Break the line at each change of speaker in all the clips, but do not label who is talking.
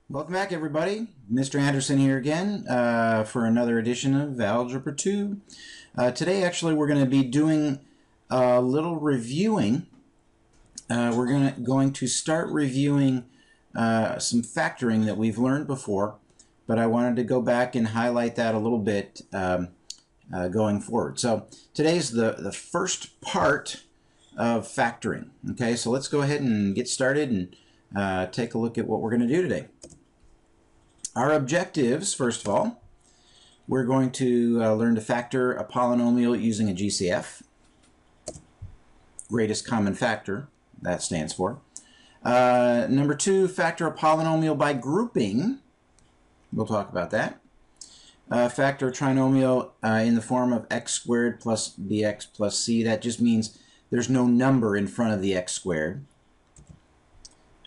Welcome back, everybody. Mr. Anderson here again for another edition of Algebra 2. Today, actually, we're going to be doing a little reviewing. We're going to start reviewing some factoring that we've learned before, but I wanted to go back and highlight that a little bit going forward. So today's the first part of factoring. Okay, so let's go ahead and get started and take a look at what we're going to do today. Our objectives, first of all, we're going to learn to factor a polynomial using a GCF, greatest common factor, that stands for. Number two, factor a polynomial by grouping. We'll talk about that. Factor a trinomial in the form of x squared plus bx plus c. That just means there's no number in front of the x squared.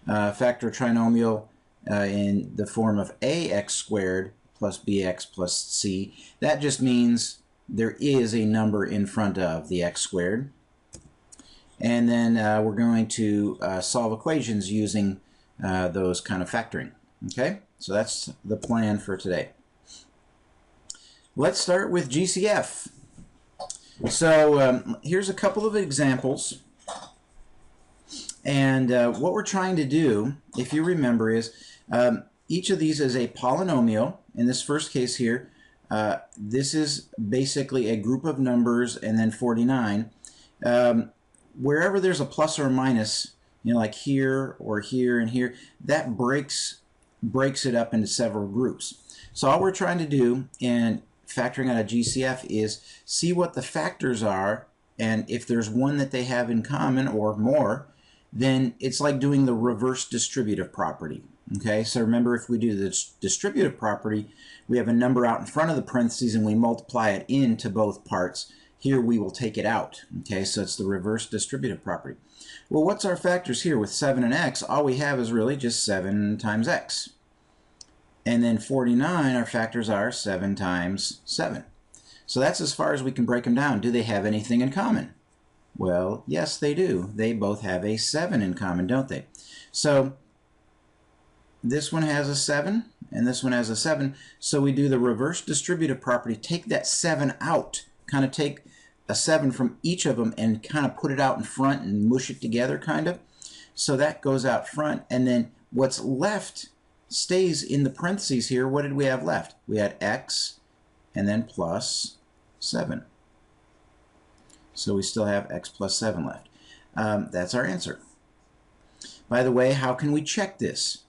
Factor a trinomial in the form of ax squared plus bx plus c. That just means there is a number in front of the x squared. And then we're going to solve equations using those kind of factoring. Okay, so that's the plan for today. Let's start with GCF. So here's a couple of examples. And what we're trying to do, if you remember, is each of these is a polynomial. In this first case here, this is basically a group of numbers and then 49. Wherever there's a plus or a minus, you know, like here or here and here, that breaks it up into several groups. So all we're trying to do in factoring out a GCF is see what the factors are, and if there's one that they have in common or more, then it's like doing the reverse distributive property. Okay, so remember, if we do the distributive property, we have a number out in front of the parentheses and we multiply it into both parts. Here we will take it out. Okay, so it's the reverse distributive property. Well, what's our factors here with 7 and x? All we have is really just 7 times x. And then 49, our factors are 7 times 7. So that's as far as we can break them down. Do they have anything in common? Well, yes, they do. They both have a 7 in common, don't they? So this one has a 7, and this one has a 7. So we do the reverse distributive property. Take that 7 out. Kind of take a 7 from each of them and kind of put it out in front and mush it together, kind of. So that goes out front. And then what's left stays in the parentheses here. What did we have left? We had x and then plus 7. So we still have x plus 7 left. That's our answer. By the way, how can we check this?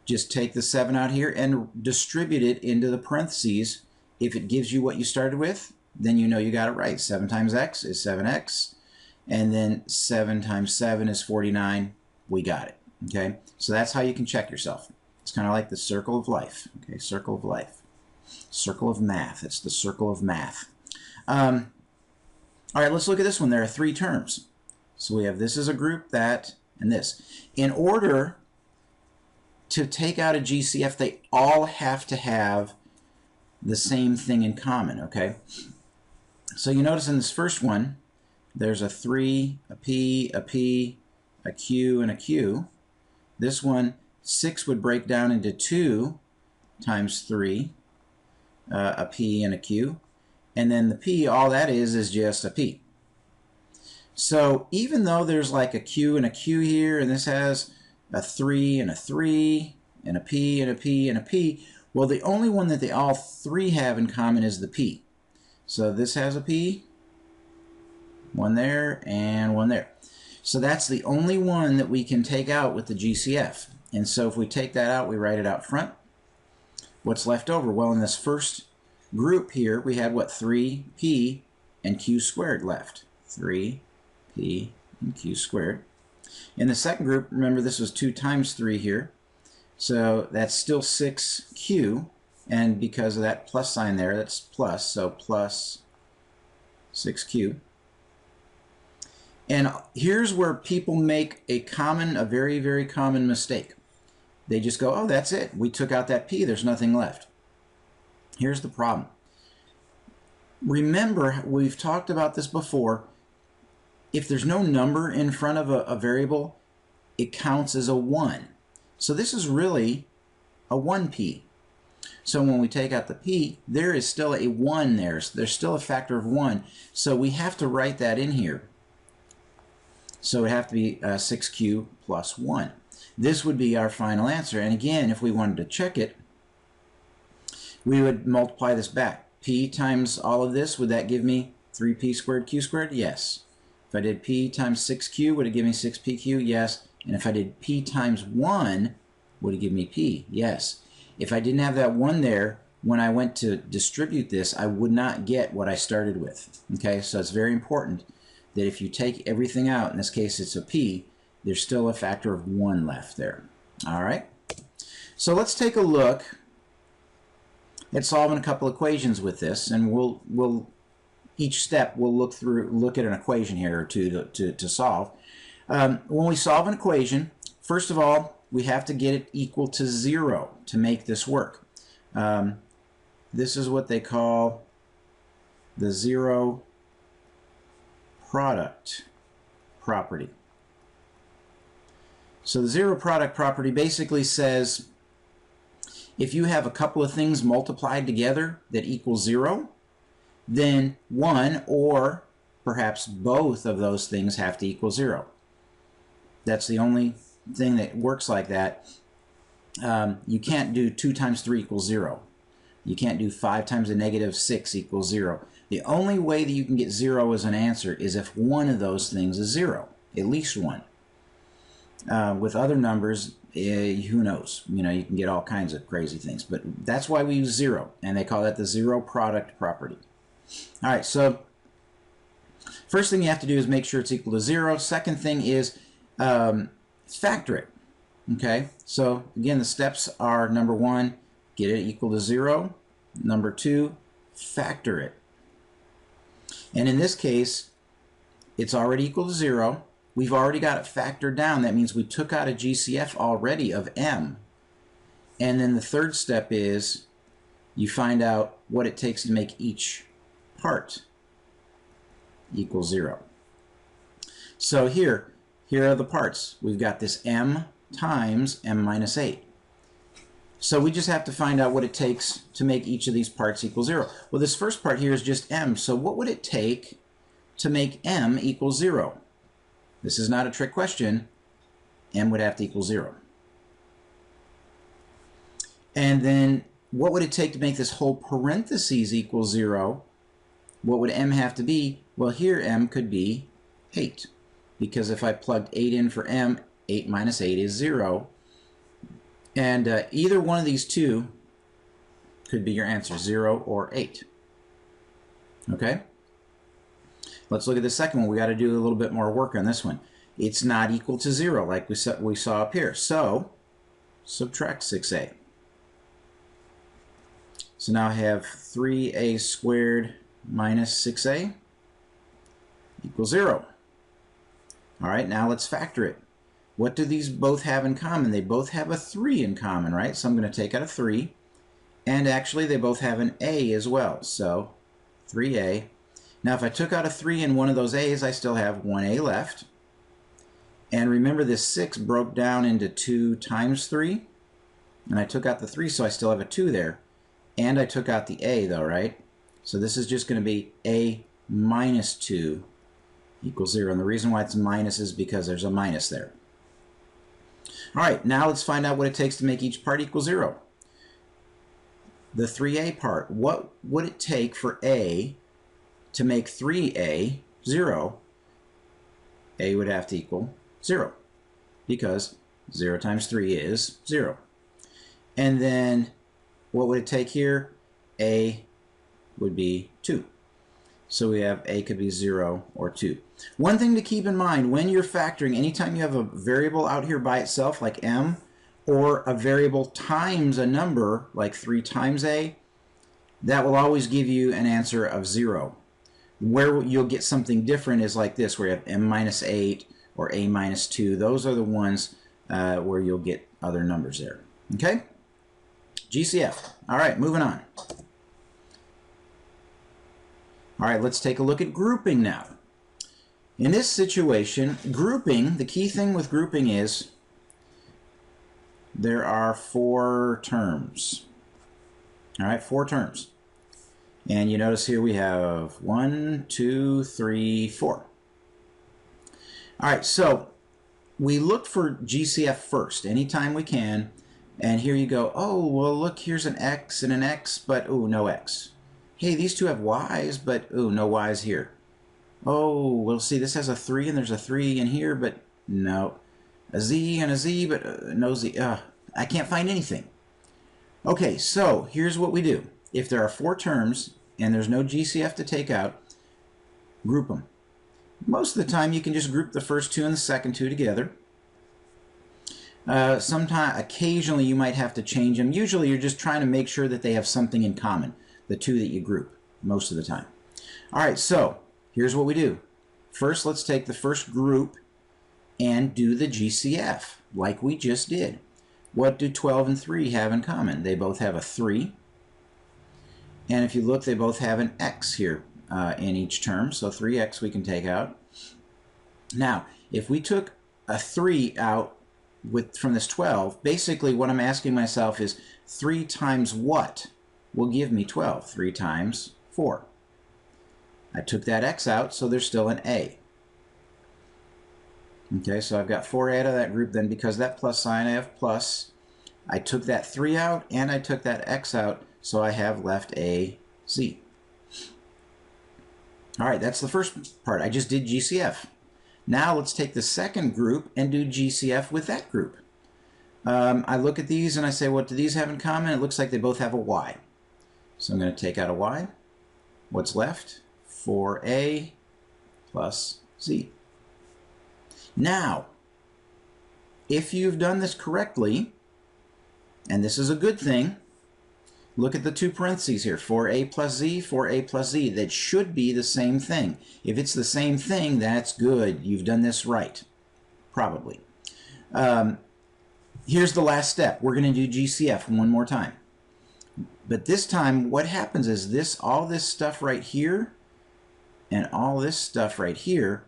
Just take the 7 out here and distribute it into the parentheses. If it gives you what you started with, then you know you got it right. 7 times x is 7x. And then 7 times 7 is 49. We got it. Okay? So that's how you can check yourself. It's kind of like the circle of life. Okay? Circle of life. Circle of math. It's the circle of math. All right, let's look at this one. There are 3 terms. So we have this as a group, that, and this. In order to take out a GCF, they all have to have the same thing in common, okay? So you notice in this first one, there's a 3, a P, a P, a Q, and a Q. This one, 6 would break down into 2 times 3, a P and a Q. And then the P, all that is just a P. So even though there's like a Q and a Q here, and this has a 3 and a 3, and a P and a P and a P, well, the only one that they all 3 have in common is the P. So this has a P, one there, and one there. So that's the only one that we can take out with the GCF. And so if we take that out, we write it out front. What's left over? Well, in this first group here, we had what? 3p and q squared left. 3p and q squared. In the second group, remember this was 2 times 3 here. So that's still 6q. And because of that plus sign there, that's plus. So plus 6q. And here's where people make a very, very common mistake. They just go, oh, that's it. We took out that p. There's nothing left. Here's the problem. Remember, we've talked about this before. If there's no number in front of a variable, it counts as a 1. So this is really a 1p. So when we take out the p, there is still a 1 there. So there's still a factor of 1. So we have to write that in here. So it would have to be 6q plus 1. This would be our final answer. And again, if we wanted to check it, we would multiply this back. P times all of this, would that give me 3p squared q squared? Yes. If I did p times 6q, would it give me 6pq? Yes. And if I did p times 1, would it give me p? Yes. If I didn't have that 1 there, when I went to distribute this, I would not get what I started with. Okay, so it's very important that if you take everything out, in this case it's a p, there's still a factor of 1 left there. All right? So let's take a look at solving a couple equations with this, and we'll each step we'll look at an equation here or two to solve. When we solve an equation, first of all, we have to get it equal to 0 to make this work. This is what they call the zero product property. So the zero product property basically says if you have a couple of things multiplied together that equal 0, then one or perhaps both of those things have to equal 0. That's the only thing that works like that. You can't do 2 times 3 equals 0. You can't do 5 times a negative 6 equals 0. The only way that you can get 0 as an answer is if one of those things is 0, at least one. With other numbers, who knows? You know, you can get all kinds of crazy things, but that's why we use 0, and they call that the zero product property. All right, so first thing you have to do is make sure it's equal to 0. Second thing is factor it. Okay, so again, the steps are: number 1, get it equal to 0. Number 2, factor it. And in this case, it's already equal to 0. We've already got it factored down. That means we took out a GCF already of m. And then the third step is you find out what it takes to make each part equal 0. So here are the parts. We've got this m times m minus 8. So we just have to find out what it takes to make each of these parts equal 0. Well, this first part here is just m. So what would it take to make m equal 0? This is not a trick question. M would have to equal 0. And then what would it take to make this whole parentheses equal 0? What would m have to be? Well, here m could be 8. Because if I plugged 8 in for m, 8 minus 8 is 0. And either one of these two could be your answer, 0 or 8. Okay? Let's look at the second one. We got to do a little bit more work on this one. It's not equal to 0 like we saw up here. So subtract 6a. So now I have 3a squared minus 6a equals 0. All right, now let's factor it. What do these both have in common? They both have a 3 in common, right? So I'm going to take out a 3. And actually, they both have an a as well. So 3a. Now, if I took out a 3 in one of those a's, I still have 1a left. And remember, this 6 broke down into 2 times 3. And I took out the 3, so I still have a 2 there. And I took out the a, though, right? So this is just going to be a minus 2 equals 0. And the reason why it's minus is because there's a minus there. All right, now let's find out what it takes to make each part equal 0. The 3a part, what would it take for a to make 3a 0? A would have to equal 0 because 0 times 3 is 0. And then what would it take here? A would be 2. So we have a could be 0 or 2. One thing to keep in mind when you're factoring, anytime you have a variable out here by itself like m, or a variable times a number like 3 times a, that will always give you an answer of 0. Where you'll get something different is like this, where you have m minus 8 or a minus 2. Those are the ones where you'll get other numbers there. Okay? GCF. All right, moving on. All right, let's take a look at grouping now. In this situation, grouping, the key thing with grouping is there are 4 terms. All right, 4 terms. And you notice here we have 1, 2, 3, 4. All right, so we look for GCF first anytime we can. And here you go, oh, well, look, here's an X and an X, but, oh, no X. Hey, these two have Y's, but, oh, no Y's here. Oh, well, see, this has a 3 and there's a 3 in here, but no. A Z and a Z, but no Z. I can't find anything. Okay, so here's what we do. If there are 4 terms and there's no GCF to take out, group them. Most of the time you can just group the first 2 and the second 2 together. Occasionally you might have to change them. Usually you're just trying to make sure that they have something in common, the 2 that you group, most of the time. All right, so here's what we do. First, let's take the first group and do the GCF, like we just did. What do 12 and 3 have in common? They both have a 3. And if you look, they both have an X here in each term. So 3X we can take out. Now, if we took a 3 out from this 12, basically what I'm asking myself is 3 times what will give me 12? 3 times 4. I took that X out, so there's still an A. Okay, so I've got 4A out of that group. Then because that plus sign, I have plus. I took that 3 out, and I took that X out, so I have left a Z. All right, that's the first part. I just did GCF. Now let's take the second group and do GCF with that group. I look at these and I say, what do these have in common? It looks like they both have a Y. So I'm going to take out a Y. What's left? 4A plus Z. Now, if you've done this correctly, and this is a good thing, look at the 2 parentheses here, 4A plus Z, 4A plus Z. That should be the same thing. If it's the same thing, that's good. You've done this right, probably. Here's the last step. We're going to do GCF one more time. But this time, what happens is all this stuff right here and all this stuff right here,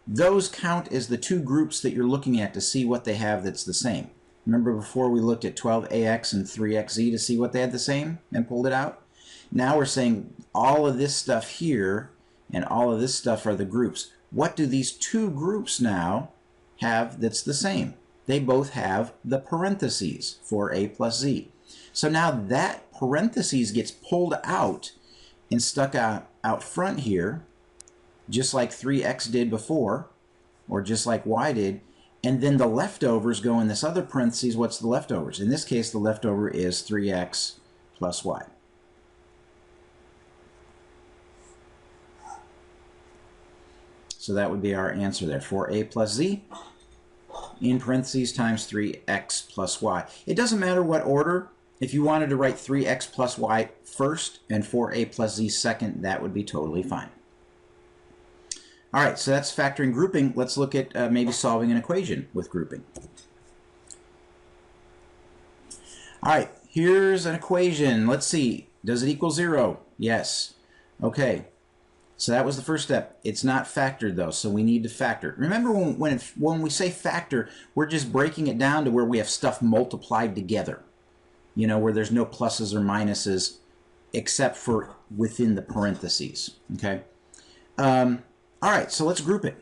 those count as the 2 groups that you're looking at to see what they have that's the same. Remember before we looked at 12AX and 3XZ to see what they had the same and pulled it out? Now we're saying all of this stuff here and all of this stuff are the groups. What do these 2 groups now have that's the same? They both have the parentheses, 4A plus Z. So now that parentheses gets pulled out and stuck out front here, just like 3X did before, or just like Y did, and then the leftovers go in this other parentheses. What's the leftovers? In this case, the leftover is 3X plus Y. So that would be our answer there, 4A plus Z in parentheses times 3X plus Y. It doesn't matter what order. If you wanted to write 3X plus Y first and 4A plus Z second, that would be totally fine. All right, so that's factoring grouping. Let's look at maybe solving an equation with grouping. All right, here's an equation. Let's see. Does it equal 0? Yes. Okay, so that was the first step. It's not factored, though, so we need to factor. Remember when we say factor, we're just breaking it down to where we have stuff multiplied together. You know, where there's no pluses or minuses except for within the parentheses. Okay. All right, so let's group it.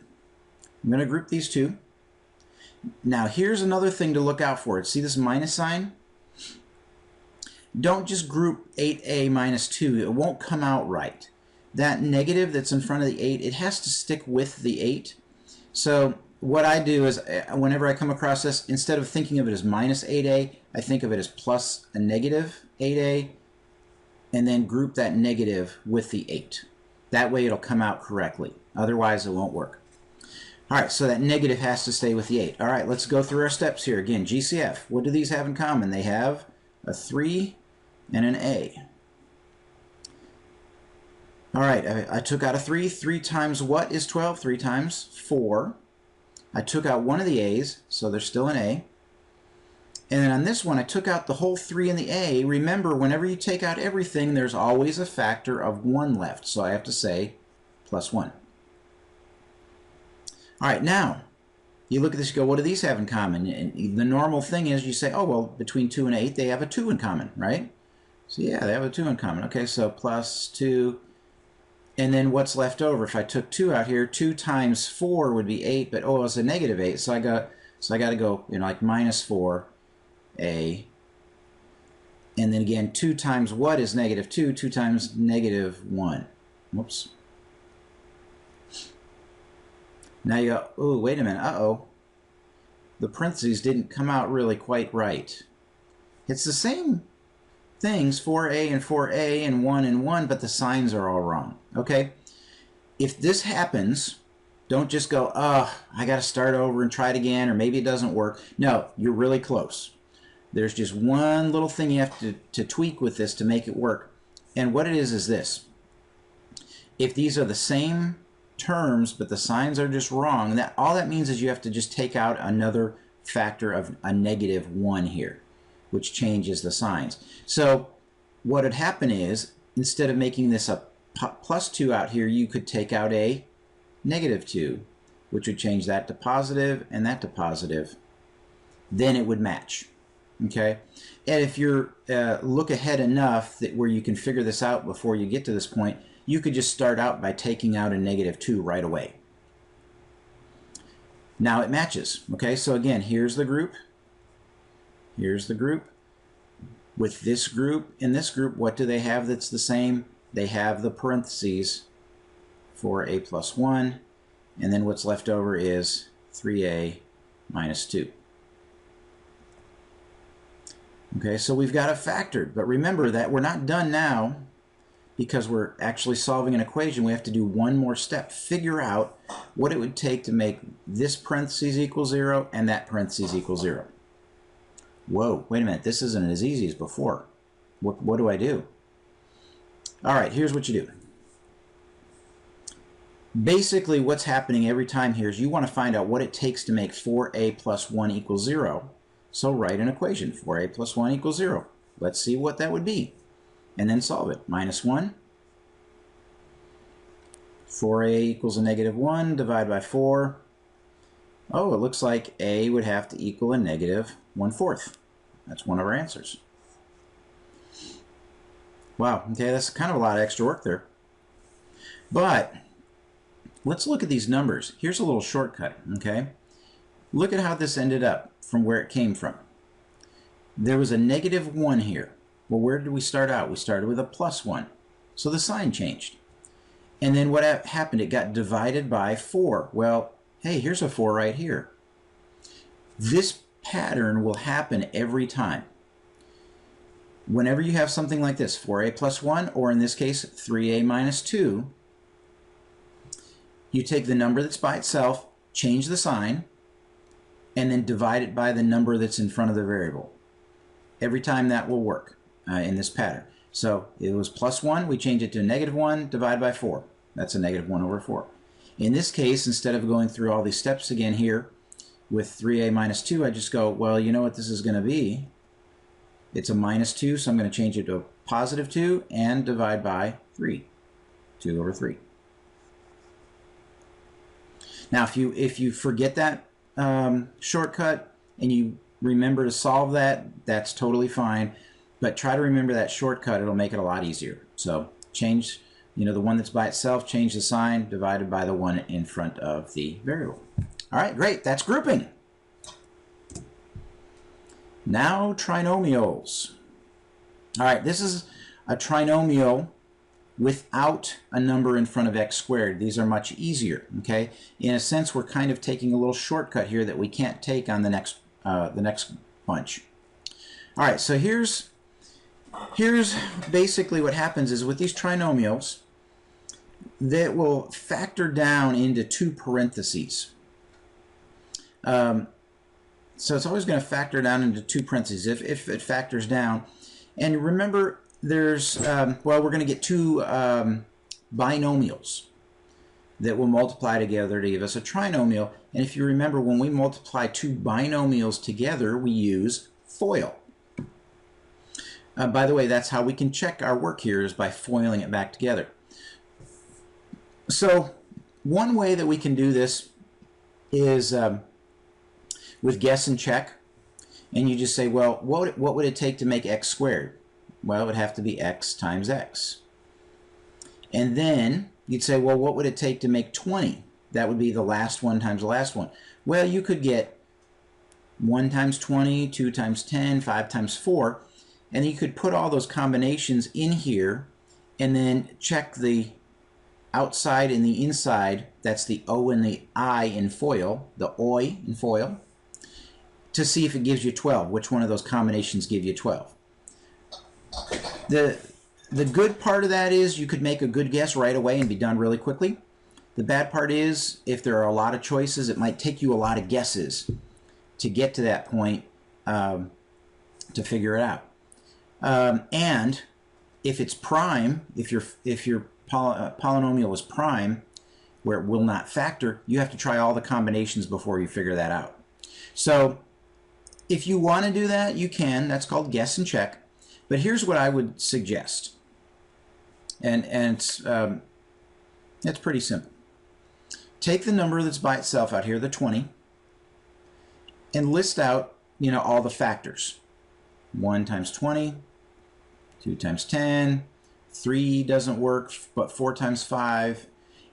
I'm going to group these 2. Now, here's another thing to look out for. See this minus sign? Don't just group 8A minus 2. It won't come out right. That negative that's in front of the 8, it has to stick with the 8. So what I do is whenever I come across this, instead of thinking of it as minus 8A, I think of it as plus a negative 8A, and then group that negative with the 8. That way it'll come out correctly. Otherwise, it won't work. All right, so that negative has to stay with the 8. All right, let's go through our steps here. Again, GCF. What do these have in common? They have a 3 and an A. All right, I took out a 3. 3 times what is 12? 3 times 4. I took out one of the A's, so there's still an A. And then on this one, I took out the whole 3 in the A. Remember, whenever you take out everything, there's always a factor of 1 left. So I have to say plus 1. All right, now, you look at this, you go, what do these have in common? And the normal thing is you say, oh, well, between 2 and 8, they have a 2 in common, right? So yeah, they have a 2 in common. Okay, so plus 2. And then what's left over? If I took 2 out here, 2 times 4 would be 8, but oh, it's a negative 8. So I got to go, you know, like minus 4a. And then again, 2 times what is negative 2? 2 times negative 1. Whoops. Now you go, oh, wait a minute, uh-oh. The parentheses didn't come out really quite right. It's the same things, 4a and 4a and 1 and 1, but the signs are all wrong, okay? If this happens, don't just go, oh, I got to start over and try it again, or maybe it doesn't work. No, you're really close. There's just one little thing you have to tweak with this to make it work. And what it is this. If these are the same terms, but the signs are just wrong, that all that means is you have to just take out another factor of a negative 1 here, which changes the signs. So what would happen is, instead of making this a plus 2 out here, you could take out a negative 2, which would change that to positive and that to positive. Then it would match. Okay, and if you're look ahead enough that where you can figure this out before you get to this point, you could just start out by taking out a negative 2 right away. Now it matches. Okay, so again, here's the group. Here's the group. With this group and this group, what do they have that's the same? They have the parentheses for a plus 1, and then what's left over is 3a minus 2. Okay, so we've got it factored, but remember that we're not done now because we're actually solving an equation. We have to do one more step, figure out what it would take to make this parentheses equal 0 and that parentheses equal 0. Whoa, wait a minute, this isn't as easy as before. What do I do? All right, here's what you do. Basically, what's happening every time here is you want to find out what it takes to make 4a plus 1 equals 0. So write an equation, 4a plus 1 equals 0. Let's see what that would be. And then solve it. Minus 1. 4a equals a negative 1. Divide by 4. Oh, it looks like a would have to equal a negative 1/4. That's one of our answers. Wow, okay, that's kind of a lot of extra work there. But let's look at these numbers. Here's a little shortcut, okay? Look at how this ended up from where it came from. There was a negative 1 here. Well, where did we start out? We started with a plus 1. So the sign changed. And then what happened? It got divided by 4. Well, hey, here's a 4 right here. This pattern will happen every time. Whenever you have something like this, 4a plus 1, or in this case, 3a minus 2, you take the number that's by itself, change the sign, and then divide it by the number that's in front of the variable. Every time that will work in this pattern. So it was plus 1, we change it to negative 1, divide by 4. That's a negative 1 over 4. In this case, instead of going through all these steps again here with 3a minus 2, I just go, well, you know what this is going to be? It's a minus 2, so I'm going to change it to a positive 2 and divide by 3. 2 over 3. Now, if you forget that shortcut and you remember to solve that, that's totally fine. But try to remember that shortcut. It'll make it a lot easier. So change, the one that's by itself, change the sign, divided by the one in front of the variable. All right, great. That's grouping. Now trinomials. All right, this is a trinomial without a number in front of x squared. These are much easier, okay? In a sense, we're kind of taking a little shortcut here that we can't take on the next bunch. All right, so here's basically what happens is with these trinomials, that will factor down into 2 parentheses. So it's always going to factor down into 2 parentheses if it factors down. And remember, there's, well, we're going to get 2 binomials that will multiply together to give us a trinomial. And if you remember, when we multiply 2 binomials together, we use FOIL. By the way, that's how we can check our work here, is by foiling it back together. So one way that we can do this is with guess and check, and you just say, well, what would it take to make x squared? Well, it would have to be x times x. And then you'd say, well, what would it take to make 20? That would be the last one times the last one. Well, you could get 1 times 20, 2 times 10, 5 times 4, and you could put all those combinations in here and then check the outside and the inside. That's the O and the I in FOIL, the OI in FOIL, to see if it gives you 12. Which one of those combinations give you 12? The good part of that is you could make a good guess right away and be done really quickly. The bad part is if there are a lot of choices, it might take you a lot of guesses to get to that point to figure it out. And if it's prime, if your polynomial is prime, where it will not factor, you have to try all the combinations before you figure that out. So if you want to do that, you can. That's called guess and check. But here's what I would suggest. And it's pretty simple. Take the number that's by itself out here, the 20, and list out, all the factors. 1 times 20, 2 times 10, 3 doesn't work, but 4 times 5.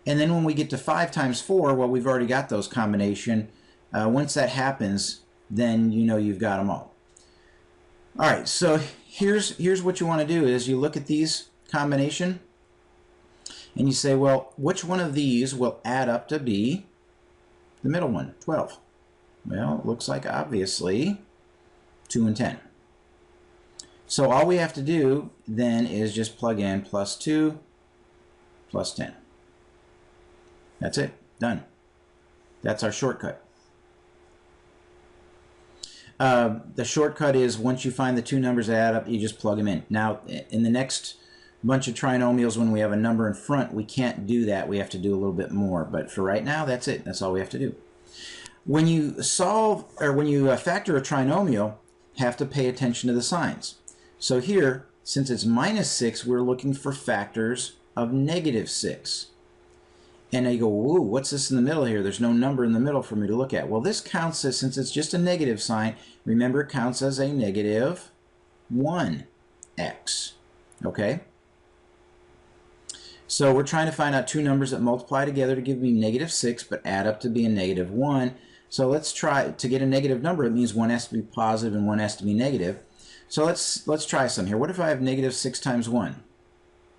And then when we get to 5 times 4, well, we've already got those combination. Once that happens, then you've got them all. All right, so here's what you want to do is you look at these combination and you say, well, which one of these will add up to be the middle one, 12? Well, it looks like obviously 2 and 10. So all we have to do then is just plug in plus 2 plus 10. That's it. Done. That's our shortcut. The shortcut is once you find the two numbers that add up, you just plug them in. Now, in the next bunch of trinomials, when we have a number in front, we can't do that. We have to do a little bit more. But for right now, that's it. That's all we have to do. When you solve, or when you factor a trinomial, have to pay attention to the signs. So here, since it's minus 6, we're looking for factors of negative 6. And now you go, whoa, what's this in the middle here? There's no number in the middle for me to look at. Well, this counts as, since it's just a negative sign, remember it counts as a negative 1x. Okay? So we're trying to find out two numbers that multiply together to give me negative 6, but add up to be a negative 1. So let's try, to get a negative number, it means one has to be positive and one has to be negative. So let's try some here. What if I have negative 6 times 1?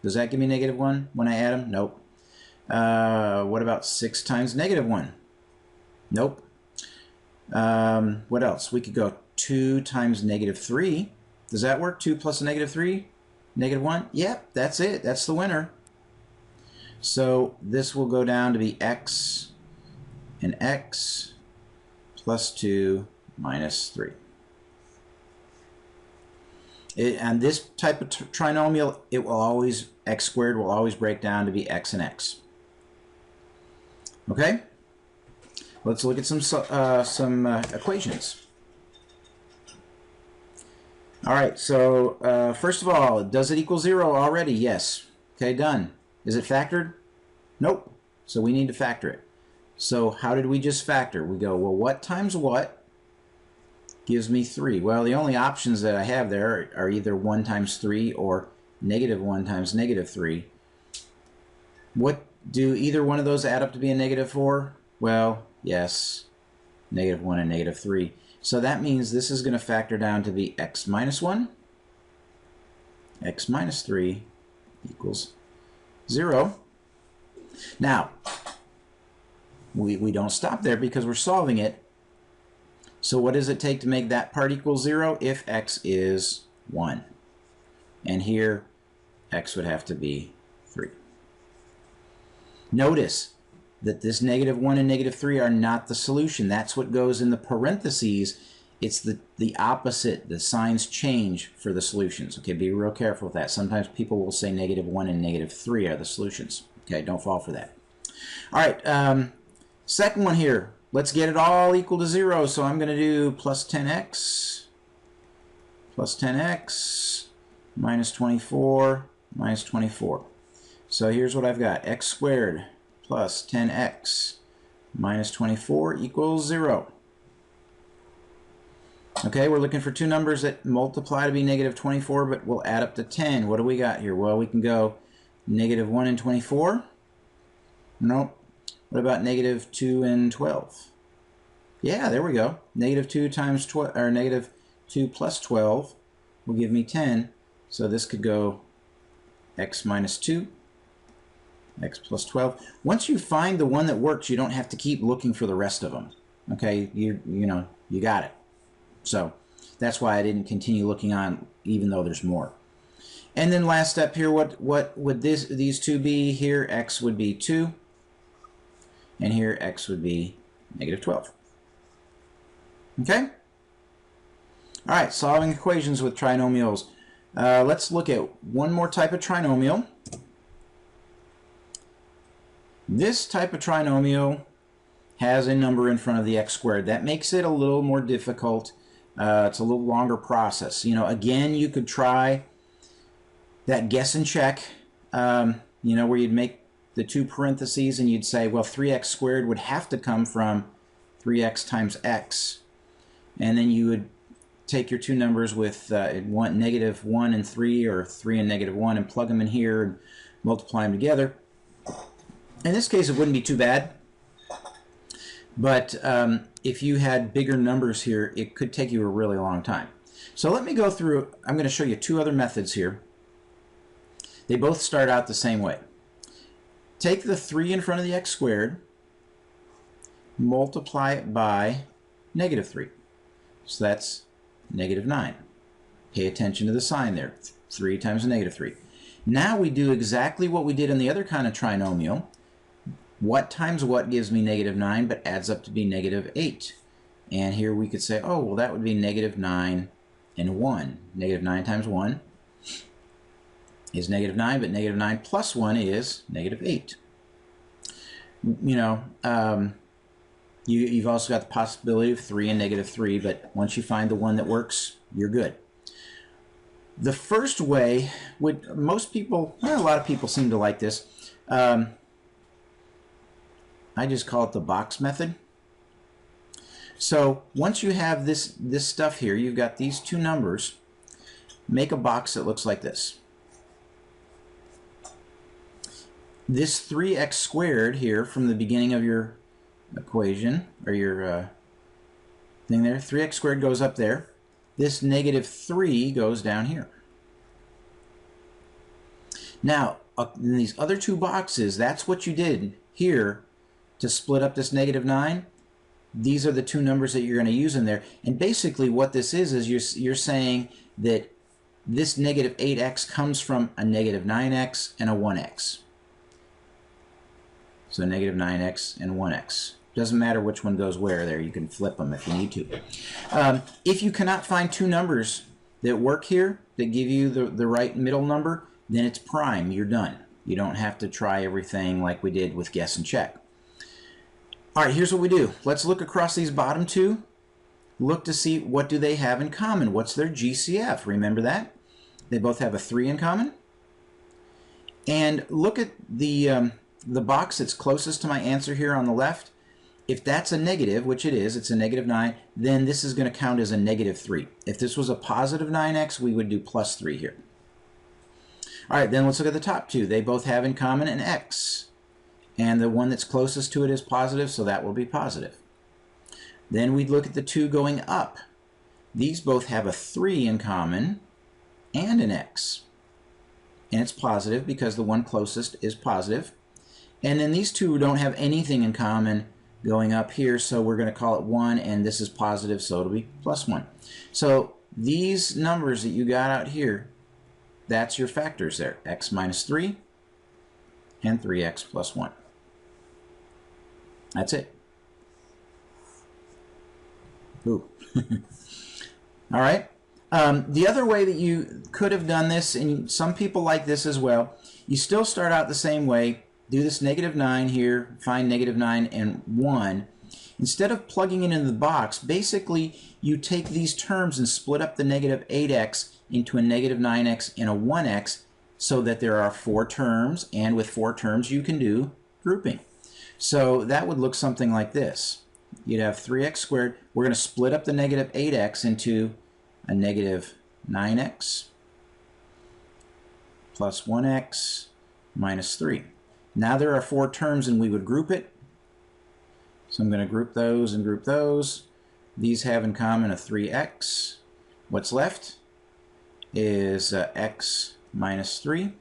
Does that give me negative 1 when I add them? Nope. What about 6 times negative 1? Nope. What else? We could go 2 times negative 3. Does that work? 2 plus a negative 3? Negative 1? Yep, that's it. That's the winner. So this will go down to be x and x plus 2 minus 3. And this type of trinomial, it will always, x squared will always break down to be x and x. Okay? Let's look at some equations. All right, so first of all, does it equal 0 already? Yes. Okay, done. Is it factored? Nope. So we need to factor it. So how did we just factor? We go, well, what times what gives me 3? Well, the only options that I have there are either 1 times 3 or negative 1 times negative 3. What do either one of those add up to be a negative 4? Well, yes, negative 1 and negative 3. So that means this is going to factor down to be x minus 1, x minus 3 equals 0. Now, we don't stop there because we're solving it. So what does it take to make that part equal 0? If x is 1. And here, x would have to be 3. Notice that this negative 1 and negative 3 are not the solution. That's what goes in the parentheses. It's the opposite. The signs change for the solutions. Okay, be real careful with that. Sometimes people will say negative 1 and negative 3 are the solutions. Okay, don't fall for that. All right, second one here. Let's get it all equal to 0. So I'm going to do plus 10x minus 24 minus 24. So here's what I've got. X squared plus 10x minus 24 equals 0. Okay, we're looking for two numbers that multiply to be negative 24, but will add up to 10. What do we got here? Well, we can go negative 1 and 24. Nope. What about negative 2 and 12? Yeah, there we go. Negative 2 times 12, or negative 2 plus 12 will give me 10. So this could go x minus 2, x plus 12. Once you find the one that works, you don't have to keep looking for the rest of them. Okay, you know, you got it. So that's why I didn't continue looking on, even though there's more. And then last step here, what would these two be? Here x would be 2, and here x would be negative 12. Okay? All right, solving equations with trinomials. Let's look at one more type of trinomial. This type of trinomial has a number in front of the x squared. That makes it a little more difficult. It's a little longer process. You know, again, you could try that guess and check, you know, where you'd make the two parentheses and you'd say, well, 3x squared would have to come from 3x times x. And then you would take your two numbers with negative 1 and 3, or 3 and negative 1, and plug them in here and multiply them together. In this case, it wouldn't be too bad. But if you had bigger numbers here, it could take you a really long time. So let me go through, I'm going to show you two other methods here. They both start out the same way. Take the 3 in front of the x squared, multiply it by negative 3. So that's negative 9. Pay attention to the sign there. 3 times a negative 3. Now we do exactly what we did in the other kind of trinomial. What times what gives me negative 9, but adds up to be negative 8. And here we could say, oh, well, that would be negative 9 and 1. Negative 9 times 1 is negative 9, but negative 9 plus 1 is negative 8. You know, you've also got the possibility of 3 and negative 3, but once you find the one that works, you're good. The first way would, most people, well, a lot of people seem to like this. I just call it the box method. So once you have this stuff here, you've got these two numbers, make a box that looks like this. This 3x squared here from the beginning of your equation, or your thing there, 3x squared goes up there. This negative 3 goes down here. Now, in these other two boxes, that's what you did here to split up this negative 9. These are the two numbers that you're going to use in there. And basically what this is you're saying that this negative 8x comes from a negative 9x and a 1x. So negative 9x and 1x. Doesn't matter which one goes where there. You can flip them if you need to. If you cannot find two numbers that work here, that give you the right middle number, then it's prime. You're done. You don't have to try everything like we did with guess and check. All right, here's what we do. Let's look across these bottom two. Look to see what do they have in common. What's their GCF? Remember that? They both have a 3 in common. And look at the box that's closest to my answer here on the left. If that's a negative, which it is, it's a negative 9, then this is going to count as a negative 3. If this was a positive 9x, we would do plus 3 here. All right, then let's look at the top two. They both have in common an x. And the one that's closest to it is positive, so that will be positive. Then we'd look at the two going up. These both have a 3 in common and an x. And it's positive because the one closest is positive. And then these two don't have anything in common going up here, so we're going to call it 1, and this is positive, so it'll be plus 1. So these numbers that you got out here, that's your factors there, x minus 3 and 3x plus 1. That's it. Ooh. All right. The other way that you could have done this, and some people like this as well, you still start out the same way. Do this negative 9 here, find negative 9 and 1. Instead of plugging it into the box, basically you take these terms and split up the negative 8x into a negative 9x and a 1x so that there are 4 terms, and with 4 terms you can do grouping. So that would look something like this. you'd have 3x squared. We're going to split up the negative 8x into a negative 9x plus 1x minus 3. Now there are 4 terms and we would group it. So I'm going to group those and group those. These have in common a 3x. What's left is x minus 3.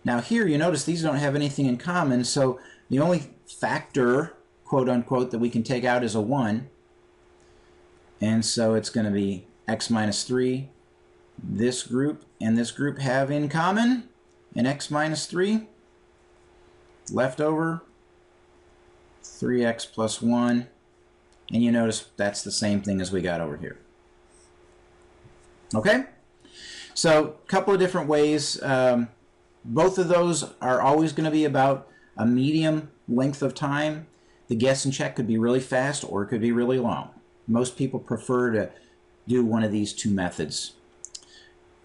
Now here you notice these don't have anything in common, so the only factor, quote unquote, that we can take out is a 1. And so it's going to be x minus 3. This group and this group have in common an x minus 3. Left over 3x plus 1. And you notice that's the same thing as we got over here. Okay? So a couple of different ways. Both of those are always going to be about a medium length of time. The guess and check could be really fast or it could be really long. Most people prefer to do one of these 2 methods.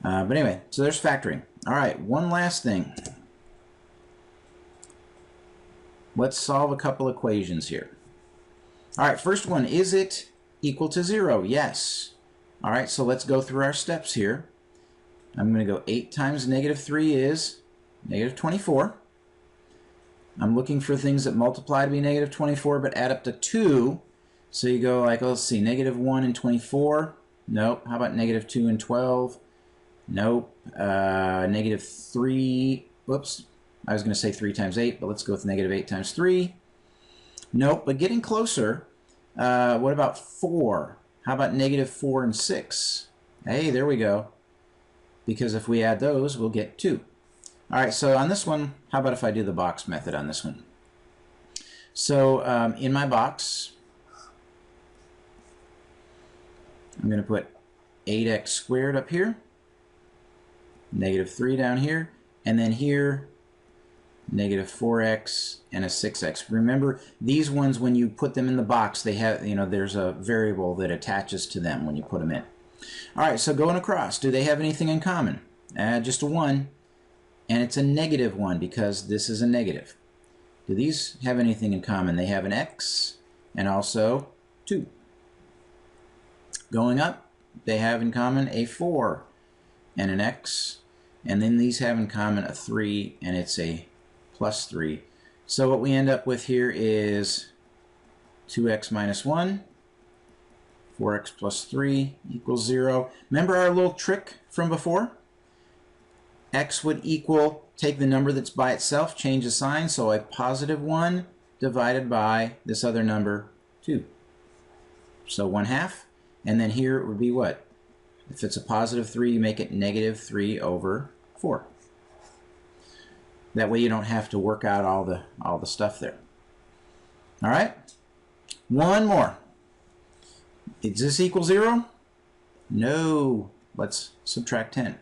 But anyway, so there's factoring. All right, one last thing. Let's solve a couple equations here. All right, first one, is it equal to 0? Yes. All right, so let's go through our steps here. I'm going to go 8 times negative 3 is negative 24. I'm looking for things that multiply to be negative 24 but add up to 2. So you go like, let's see, negative 1 and 24. Nope. How about negative 2 and 12? Nope. Negative 3. Whoops. I was going to say 3 times 8, but let's go with negative 8 times 3. Nope, but getting closer. What about 4? How about negative 4 and 6? Hey, there we go. Because if we add those, we'll get 2. All right, so on this one, how about if I do the box method on this one? So in my box, I'm going to put 8x squared up here, negative 3 down here, and then here, negative 4x and a 6x. Remember, these ones, when you put them in the box, they have, there's a variable that attaches to them when you put them in. All right, so going across, do they have anything in common? Just a 1, and it's a negative 1 because this is a negative. Do these have anything in common? They have an x and also 2. Going up, they have in common a 4 and an x, and then these have in common a 3, and it's a plus 3. So what we end up with here is 2x minus 1, 4x plus 3 equals 0. Remember our little trick from before? X would equal, take the number that's by itself, change the sign, so a positive 1 divided by this other number, 2. So 1/2. And then here it would be what? If it's a positive 3, you make it negative 3 over 4. That way you don't have to work out all the stuff there. All right? One more. Does this equal 0? No. Let's subtract 10.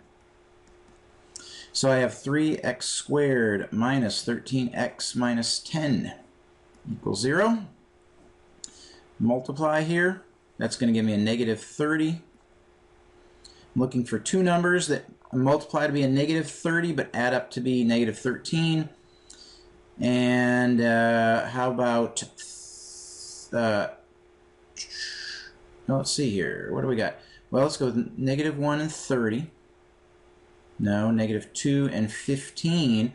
So I have 3x squared minus 13x minus 10 equals 0. Multiply here. That's going to give me a negative 30. I'm looking for 2 numbers that multiply to be a negative 30 but add up to be negative 13. And how about, let's see here. What do we got? Well, let's go with negative 1 and 30. No, negative 2 and 15.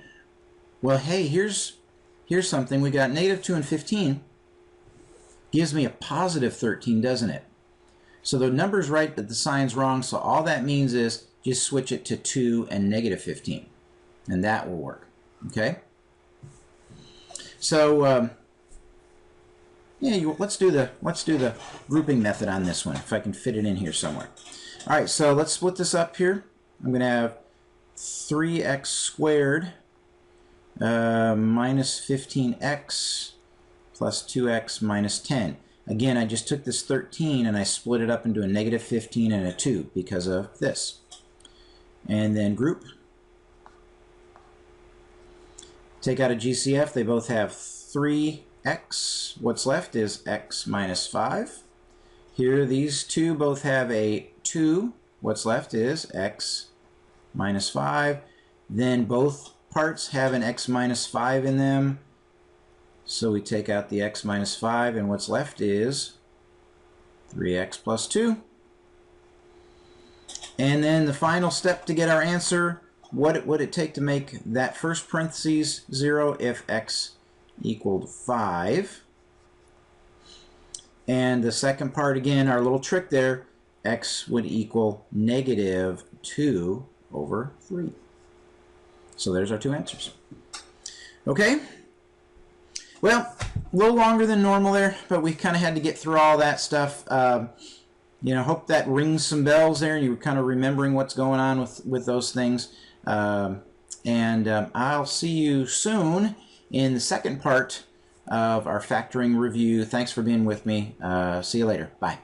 Well, hey, here's something. We got negative 2 and 15. Gives me a positive 13, doesn't it? So the number's right, but the sign's wrong, so all that means is just switch it to 2 and negative 15, and that will work. Okay? So, yeah, let's do the grouping method on this one, if I can fit it in here somewhere. All right, so let's split this up here. I'm going to have 3x squared minus 15x plus 2x minus 10. Again, I just took this 13 and I split it up into a negative 15 and a 2 because of this. And then group. Take out a GCF. They both have 3x. What's left is x minus 5. Here, these two both have a 2. What's left is x minus 5. Then both parts have an x minus 5 in them. So we take out the x minus 5, and what's left is 3x plus 2. And then the final step to get our answer, what would it take to make that first parentheses 0 if x equaled 5? And the second part, again, our little trick there, x would equal negative 2 over 3. So there's our two answers. Okay? Well, a little longer than normal there, but we kind of had to get through all that stuff. You know, hope that rings some bells there and you're kind of remembering what's going on with those things. I'll see you soon in the second part of our factoring review. Thanks for being with me. See you later. Bye.